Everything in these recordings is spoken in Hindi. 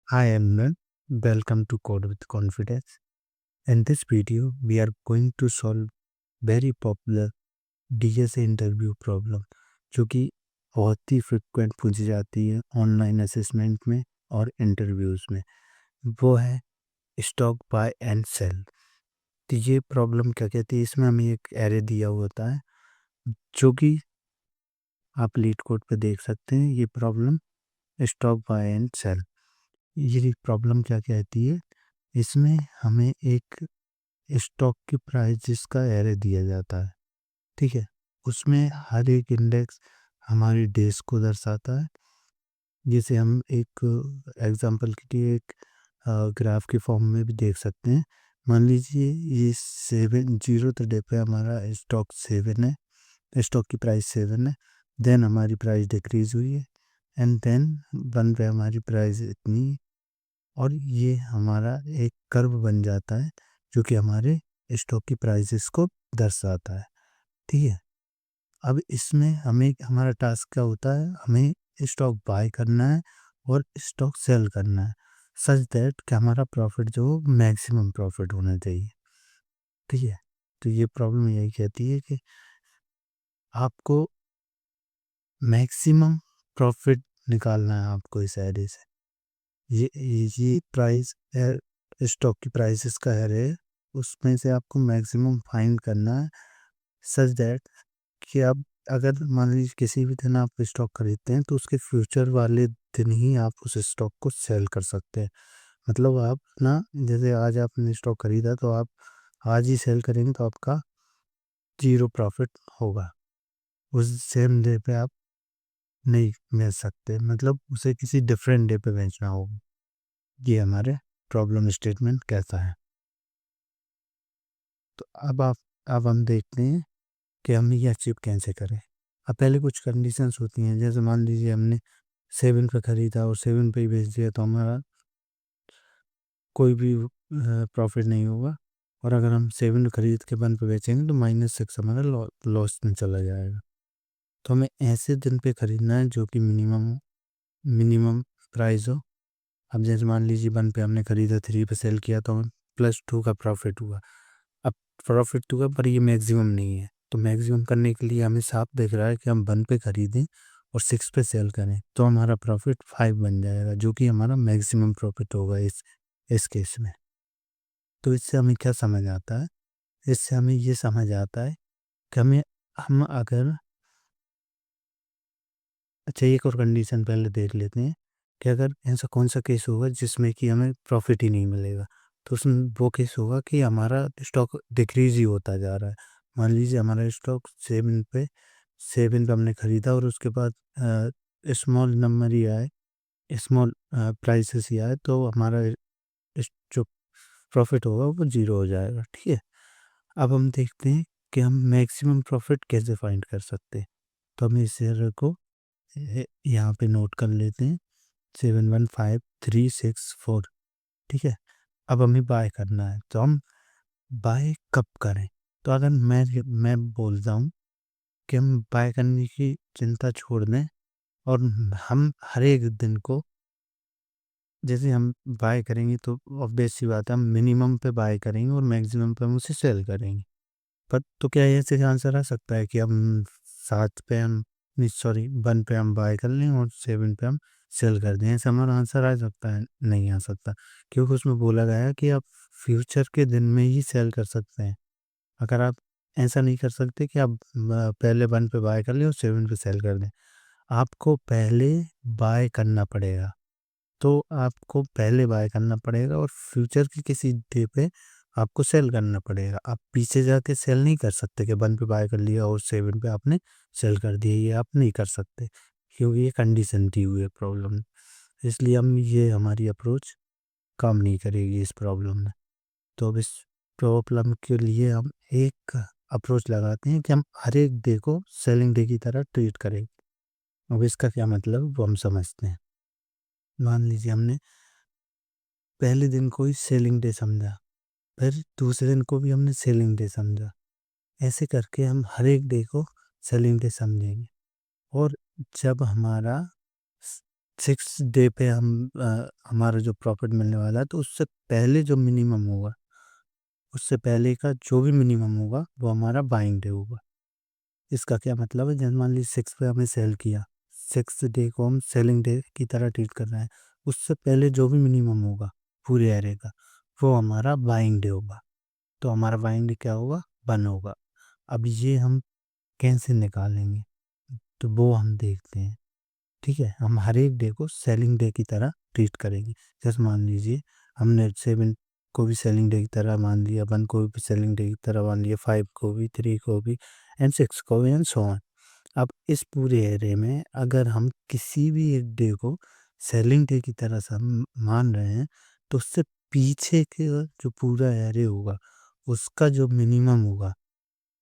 Hi everyone, welcome to Code with Confidence. In this video, we are going to solve very popular DSA interview problem जो कि बहुत ही फ्रिक्वेंट पूछी जाती है ऑनलाइन असेसमेंट में और इंटरव्यूज में। वो है स्टॉक बाय एंड सेल। तो ये प्रॉब्लम क्या कहती है, इसमें हमें एक एरे दिया हुआ होता है जो कि आप लीड कोड पे देख सकते हैं। ये problem stock buy and sell, ये प्रॉब्लम क्या कहती है, इसमें हमें एक स्टॉक की प्राइस जिसका एरे दिया जाता है, ठीक है। उसमें हर एक इंडेक्स हमारी डेज को दर्शाता है, जिसे हम एक एग्जांपल के लिए एक ग्राफ के फॉर्म में भी देख सकते हैं। मान लीजिए ये 7 डे पे हमारा स्टॉक 7 है, स्टॉक की प्राइस 7 है, देन हमारी प्राइस डिक्रीज हुई है एंड देन 1 पे हमारी प्राइस इतनी, और ये हमारा एक कर्व बन जाता है जो कि हमारे स्टॉक की प्राइसेस को दर्शाता है, ठीक है। अब इसमें हमें हमारा टास्क क्या होता है, हमें स्टॉक बाय करना है और स्टॉक सेल करना है सच दैट कि हमारा प्रॉफिट जो मैक्सिमम प्रॉफिट होना चाहिए, ठीक है। तो ये प्रॉब्लम यही कहती है कि आपको मैक्सिमम प्रॉफिट निकालना है आपको इस एरे से। ये प्राइस स्टॉक की प्राइसेस का एरे है, उसमें से आपको मैक्सिमम फाइंड करना है सच दैट कि आप अगर मान लीजिए किसी भी दिन आप स्टॉक खरीदते हैं तो उसके फ्यूचर वाले दिन ही आप उस स्टॉक को सेल कर सकते हैं। मतलब आप ना, जैसे आज आपने स्टॉक खरीदा तो आप आज ही सेल करेंगे तो आपका 0 प्रॉफिट होगा, उस सेम डे पे आप नहीं बेच सकते, मतलब उसे किसी डिफरेंट डे पे बेचना होगा। ये हमारे प्रॉब्लम स्टेटमेंट कहता है। तो अब हम देखते हैं कि हम ये अचीव कैसे करें। अब पहले कुछ कंडीशंस होती हैं, जैसे मान लीजिए हमने 7 पे खरीदा और 7 पे ही बेच दिया तो हमारा कोई भी प्रॉफिट नहीं होगा, और अगर हम 7 खरीद के 1 पे बेचेंगे तो -6 हमारा लॉस में चला जाएगा। तो हमें ऐसे दिन पे खरीदना है जो कि मिनिमम प्राइस हो। अब जैसे मान लीजिए 1 पे हमने खरीदा, 3 पे सेल किया तो हमें +2 का प्रॉफिट हुआ। अब प्रॉफिट हुआ पर ये मैक्सिमम नहीं है, तो मैक्सिमम करने के लिए हमें साफ दिख रहा है कि हम 1 पे खरीदें और 6 पे सेल करें तो हमारा प्रॉफिट 5 बन जाएगा, जो कि हमारा मैक्सिमम प्रॉफिट होगा इस केस में। तो इससे हमें क्या समझ आता है, इससे हमें ये समझ आता है कि हम अगर, अच्छा एक और कंडीशन पहले देख लेते हैं कि अगर ऐसा कौन सा केस होगा जिसमें कि हमें प्रॉफिट ही नहीं मिलेगा। तो उसमें वो केस होगा कि हमारा स्टॉक डिक्रीज ही होता जा रहा है। मान लीजिए हमारा स्टॉक 7 पे हमने खरीदा और उसके बाद स्मॉल नंबर ही आए, स्मॉल प्राइसेस ही आए तो हमारा जो प्रॉफिट होगा वो 0 हो जाएगा, ठीक है। अब हम देखते हैं कि हम मैक्सिमम प्रॉफिट कैसे फाइंड कर सकते हैं। तो हम इस एरर को यहाँ पे नोट कर लेते हैं, 715364, ठीक है। अब हमें बाय करना है तो हम बाय कब करें। तो अगर मैं बोलता हूँ कि हम बाय करने की चिंता छोड़ दें और हम हर एक दिन को, जैसे हम बाय करेंगे तो ऑब्वियस सी बात है हम मिनिमम पे बाय करेंगे और मैक्सिमम पे हम उसे सेल करेंगे। पर तो क्या ऐसे आंसर आ सकता है कि हम 7 पे हम नहीं सॉरी 1 पे हम बाय कर लें और 7 पे हम सेल कर दें, ऐसा हमारा आंसर आ सकता है? नहीं आ सकता, क्योंकि उसमें बोला गया है कि आप फ्यूचर के दिन में ही सेल कर सकते हैं। अगर आप ऐसा नहीं कर सकते कि आप पहले 1 पे बाय कर लें और 7 पे सेल कर दें, आपको पहले बाय करना पड़ेगा। तो आपको पहले बाय करना पड़ेगा और फ्यूचर के किसी डे पे आपको सेल करना पड़ेगा। आप पीछे जाके सेल नहीं कर सकते कि 1 पे बाय कर लिया और 7 पे आपने सेल कर दिया, ये आप नहीं कर सकते क्योंकि ये कंडीशन दी हुई है प्रॉब्लम में। इसलिए ये हमारी अप्रोच काम नहीं करेगी इस प्रॉब्लम में। तो अब इस प्रॉब्लम के लिए हम एक अप्रोच लगाते हैं कि हम हर एक डे को सेलिंग डे की तरह ट्रीट करेंगे। अब इसका क्या मतलब वो हम समझते हैं। मान लीजिए हमने पहले दिन को ही सेलिंग डे समझा, फिर दूसरे दिन को भी हमने सेलिंग डे समझा। ऐसे करके हम हर एक डे को सेलिंग डे समझेंगे, और जब हमारा 6 डे पे हमारा जो प्रॉफिट मिलने वाला है, तो उससे पहले जो मिनिमम होगा, उससे पहले का जो भी मिनिमम होगा वो हमारा बाइंग डे होगा। इसका क्या मतलब है, जैसे मान लीजिए 6 पे हमें सेल किया, 6 डे को हम सेलिंग डे की तरह ट्रीट कर रहे हैं, उससे पहले जो भी मिनिमम होगा पूरे एरे का, वो हमारा बाइंग डे होगा। तो हमारा बाइंग डे क्या होगा, 1 होगा। अब ये हम कैसे निकालेंगे, तो वो हम देखते हैं। ठीक है, हम हर एक डे को सेलिंग डे की तरह ट्रीट करेंगे। जैसे मान लीजिए हमने 7 को भी सेलिंग डे की तरह मान लिया, 1 को भी सेलिंग डे की तरह मान लिया, 5 को भी, 3 को भी, एंड 6 को भी, एंड सो ऑन। अब इस पूरे एरे में अगर हम किसी भी एक डे को सेलिंग डे की तरह से हम मान रहे हैं, तो उससे पीछे के जो पूरा एरे होगा उसका जो मिनिमम होगा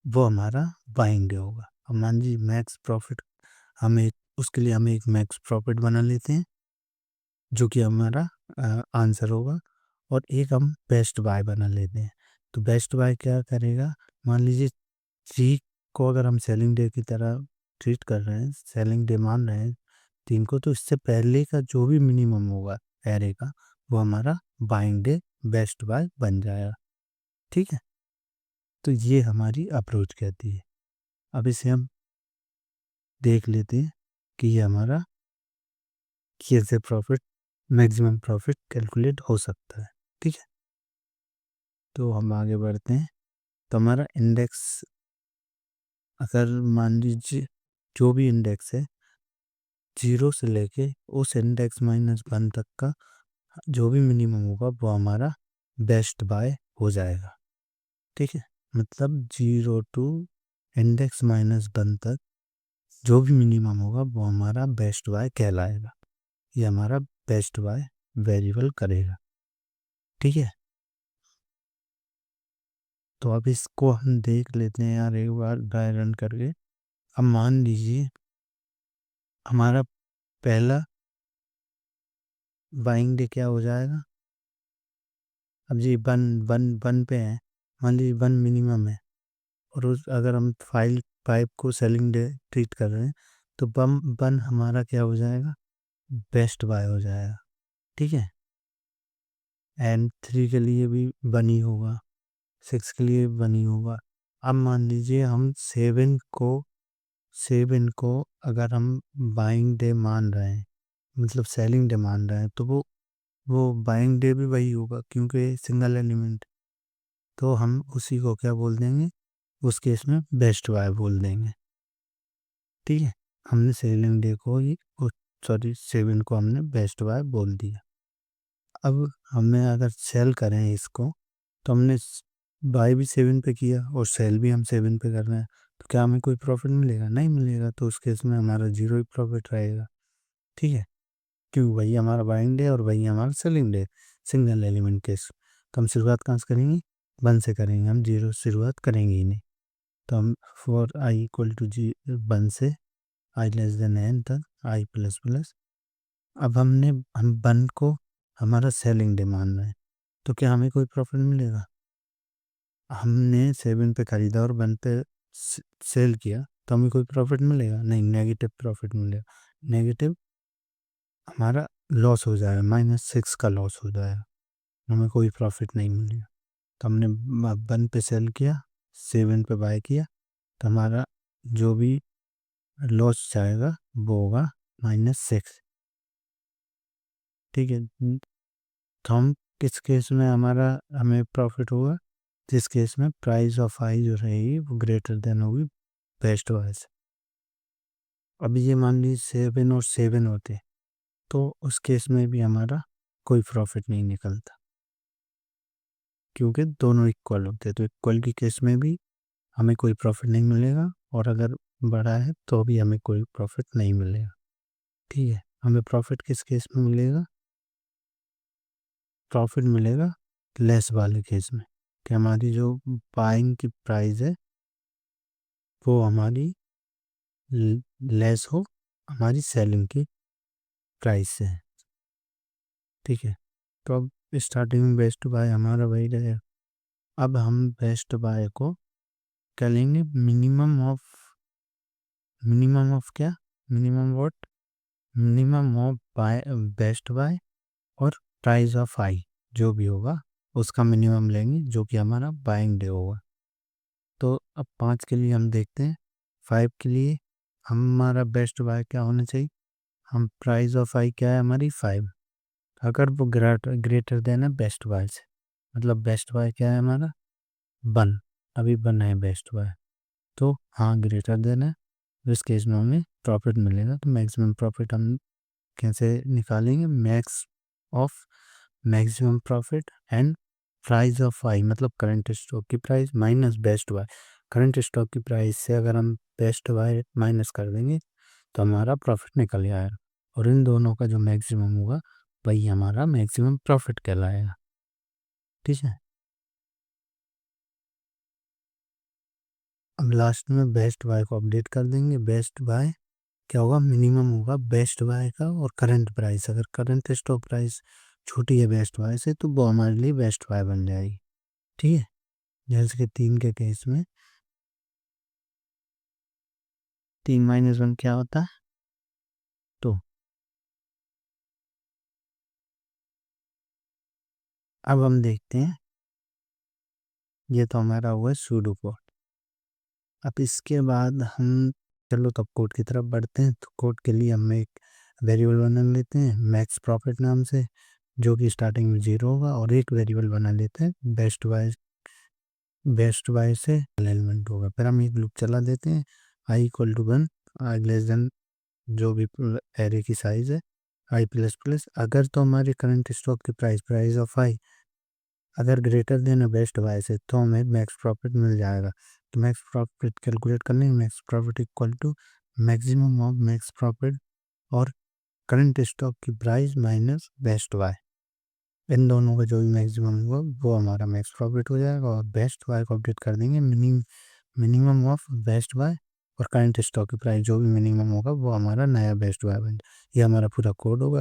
वो हमारा बाइंग डे होगा। अब मान लीजिए मैक्स प्रॉफिट, हमें उसके लिए हमें एक मैक्स प्रॉफिट बना लेते हैं जो कि हमारा आंसर होगा, और एक हम बेस्ट बाय बना लेते हैं। तो बेस्ट बाय क्या करेगा, मान लीजिए 3 को अगर हम सेलिंग डे की तरह ट्रीट कर रहे हैं, सेलिंग डे मान रहे हैं 3 को, तो इससे पहले का जो भी मिनिमम होगा एरे का, वो हमारा बाइंग डे बेस्ट बाय बन जाएगा। ठीक है, तो ये हमारी अप्रोच कहती है। अब इसे हम देख लेते हैं कि ये हमारा कैसे प्रॉफिट, मैक्सिमम प्रॉफिट कैलकुलेट हो सकता है। ठीक है, तो हम आगे बढ़ते हैं। तो हमारा इंडेक्स, अगर मान लीजिए जो भी इंडेक्स है 0 से लेके उस इंडेक्स -1 तक का जो भी मिनिमम होगा वो हमारा बेस्ट बाय हो जाएगा। ठीक है, मतलब 0 टू इंडेक्स -1 तक जो भी मिनिमम होगा वो हमारा बेस्ट बाय कहलाएगा। ये हमारा बेस्ट बाय वेरिएबल करेगा। ठीक है, तो अब इसको हम देख लेते हैं यार एक बार ड्राई रन करके। अब मान लीजिए हमारा पहला बाइंग डे क्या हो जाएगा। अब जी 1 पे है, मान लीजिए 1 मिनिमम है, और उस अगर हम फाइल 5 को सेलिंग डे ट्रीट कर रहे हैं, तो 1 हमारा क्या हो जाएगा, बेस्ट बाय हो जाएगा। ठीक है, एंड 3 के लिए भी 1 ही होगा, 6 के लिए 1 ही होगा। अब मान लीजिए हम 7 को अगर हम बाइंग डे मान रहे हैं, मतलब सेलिंग डे मान रहे हैं, तो वो बाइंग डे भी वही होगा क्योंकि सिंगल एलिमेंट। तो हम उसी को क्या बोल देंगे, उस केस में बेस्ट बाय बोल देंगे। ठीक है, हमने सेलिंग डे को ही, सॉरी 7 को हमने बेस्ट बाय बोल दिया। अब हमें अगर सेल करें इसको, तो हमने बाय भी 7 पे किया और सेल भी हम 7 पे कर रहे हैं, तो क्या हमें कोई प्रॉफिट मिलेगा, नहीं मिलेगा। तो उस केस में हमारा 0 ही प्रॉफिट रहेगा। ठीक है, क्योंकि वही हमारा बाइंग डे और वही हमारा selling day, single element case. तो हम शुरुआत कहाँ से करेंगे, 1 से करेंगे, हम 0 से शुरुआत करेंगे ही नहीं। तो हम फॉर आई इक्वल टू 1 से आई लेस देन n तक आई प्लस प्लस। अब हम 1 को हमारा सेलिंग डे मान रहे हैं, तो क्या हमें कोई प्रॉफिट मिलेगा। हमने 7 पे खरीदा और 1 पे सेल किया, तो हमें कोई प्रॉफिट मिलेगा, नहीं, नेगेटिव प्रॉफिट मिलेगा। नेगेटिव हमारा लॉस हो जाएगा, -6 का लॉस हो जाएगा, हमें कोई प्रॉफिट नहीं मिलेगा। तो हमने 1 पे सेल किया, 7 पे बाय किया, तो हमारा जो भी लॉस जाएगा वो होगा -6। ठीक है, तो हम किस केस में हमें प्रॉफिट होगा, जिस केस में प्राइस ऑफ आई जो रहेगी वो ग्रेटर देन होगी बेस्ट बाय से। अभी ये मान लीजिए 7 और 7 होते, तो उस केस में भी हमारा कोई प्रॉफिट नहीं निकलता, क्योंकि दोनों इक्वल होते। तो इक्वल की केस में भी हमें कोई प्रॉफिट नहीं मिलेगा, और अगर बड़ा है तो भी हमें कोई प्रॉफिट नहीं मिलेगा। ठीक है, हमें प्रॉफिट किस केस में मिलेगा, प्रॉफिट मिलेगा लेस वाले केस में, कि हमारी जो बाइंग की प्राइस है वो हमारी लेस हो हमारी सेलिंग की प्राइस से है। ठीक है, तो अब स्टार्टिंग में बेस्ट बाय हमारा वही रहेगा। अब हम बेस्ट बाय को क्या लेंगे, मिनिमम ऑफ क्या, minimum what, minimum of buy best buy और प्राइस ऑफ आई जो भी होगा उसका मिनिमम लेंगे जो कि हमारा बाइंग डे होगा। तो अब 5 के लिए हम देखते हैं। 5 के लिए हमारा बेस्ट बाय क्या होना चाहिए, हम प्राइस ऑफ आई क्या है हमारी 5, अगर वो ग्रेटर देन है बेस्ट बाय से, मतलब बेस्ट बाय क्या है हमारा 1, अभी 1 है बेस्ट बाय, तो हाँ ग्रेटर देन है, तो इस केस में हमें प्रॉफिट मिलेगा। तो मैक्सिमम प्रॉफिट हम कैसे निकालेंगे, max of maximum profit and price of I, मतलब करंट स्टॉक की price minus best buy. Current stock की प्राइस से अगर हम बेस्ट बाय माइनस कर देंगे तो हमारा प्रॉफिट निकल जाएगा, और इन दोनों का जो मैक्सिमम होगा वही हमारा मैक्सिमम प्रॉफिट कहलाएगा। ठीक है, अब लास्ट में बेस्ट बाय को अपडेट कर देंगे। बेस्ट बाय क्या होगा, मिनिमम होगा बेस्ट बाय का और करंट प्राइस, अगर करंट स्टॉक प्राइस छोटी है बेस्ट बाय से तो वो हमारे लिए बेस्ट बाय बन जाएगी। ठीक है, जैसे कि 3 के केस में 3 - 1 क्या होता है, तो अब हम देखते हैं, ये तो हमारा हुआ है सूडो कोड। अब इसके बाद हम चलो तब कोड की तरफ बढ़ते हैं। तो कोड के लिए हम एक वेरिएबल बना लेते हैं मैक्स प्रॉफिट नाम से, जो कि स्टार्टिंग में 0 होगा, और एक वेरिएबल बना लेते हैं बेस्ट बाय से एलिमेंट होगा। फिर हम एक लूप चला देते हैं, I equal to 1, I less than जो भी एरे की साइज है आई प्लस प्लस, अगर तो हमारी करंट स्टॉक की प्राइस ऑफ आई अगर ग्रेटर देन बेस्ट बाय से तो हमें मैक्स प्रॉफिट मिल जाएगा। तो मैक्स प्रॉफिट कैलकुलेट करने max profit equal to maximum of max profit और करंट स्टॉक की प्राइस माइनस बेस्ट बाय, इन दोनों का जो भी मैक्सिमम होगा वो हमारा मैक्स प्रॉफिट हो जाएगा, और बेस्ट बाय को अपडेट कर देंगे मिनिमम ऑफ बेस्ट बाय और करंट स्टॉक की प्राइस जो भी मिनिमम होगा वो हमारा नया बेस्ट बाय बन जाए। ये हमारा पूरा कोड होगा।